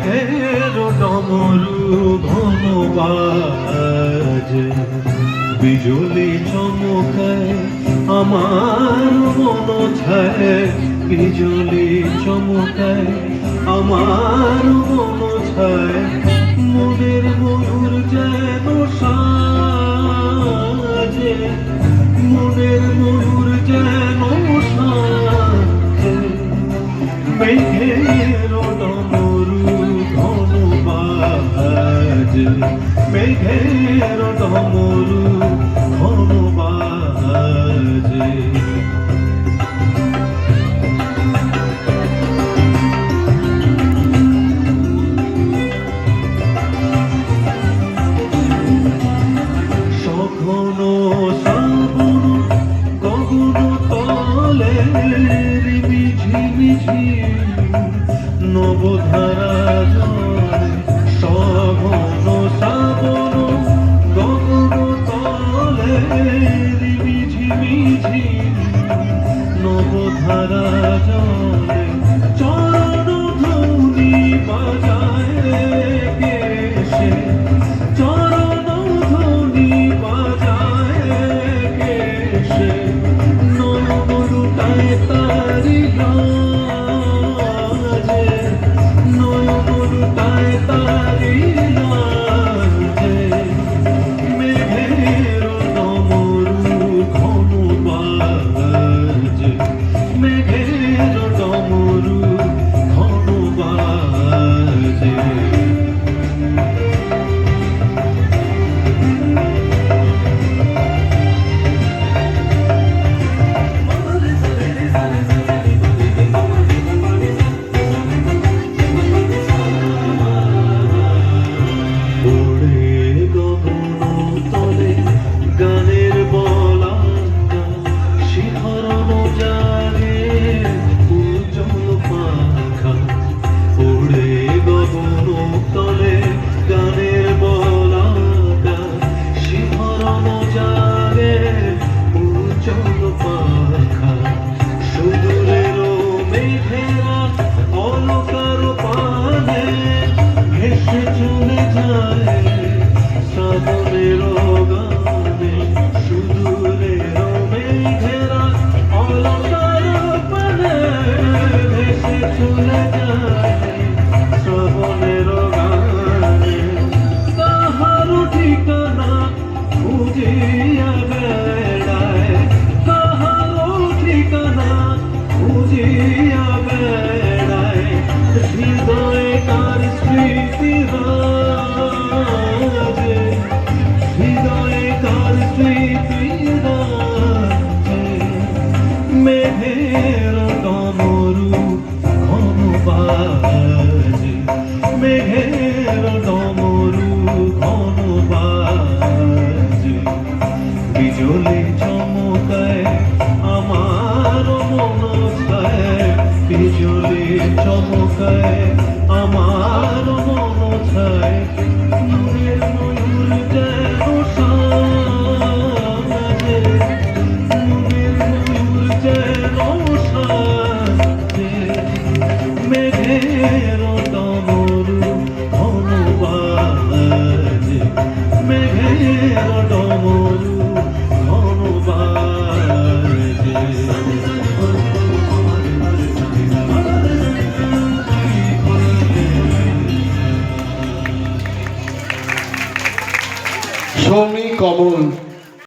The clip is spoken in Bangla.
মেঘের ডমরু ঘন বাজে, বিজুলি চমকায় আমার মন ছায়, বিজুলি চমকায় আমার মন ছায়, মনের ময়ূর যেন সাজে, মনের ময়ূর যেন সাজে, মেঘের ডমরু ঘন বাজে, মেঘের ডমরু ঘন বাজে। সঘন শ্রাবণ গগন তলে ঝিমিঝি নবধারা জলে, সঘন শ্রাবণ গগন তলে ঝিমিঝি নবধারা জলে, চরণ ধ্বনি বাজায় কেশে, চরণ ধ্বনি বাজায় কেশে, নয়ন লুটায় তারি লাজে, নয়ন লুটায় তারি লাজে, মেঘের ডমরু ঘন বাজে, মেঘের ডমরু ঘন বাজে। মেঘের ডমরু ঘন বাজে, মেঘের ডমরু ঘন বাজে, বিজুলি চমকায় আমার মন ছায়, বিজুলি চমকায় আমার মন ছায়, মনের ময়ূর যেন সাজে, মনের ময়ূর যেন সাজে, মেঘের ডমরু ঘন বাজে, মেঘের ডমরু ঘন বাজে। সৌমি কমল।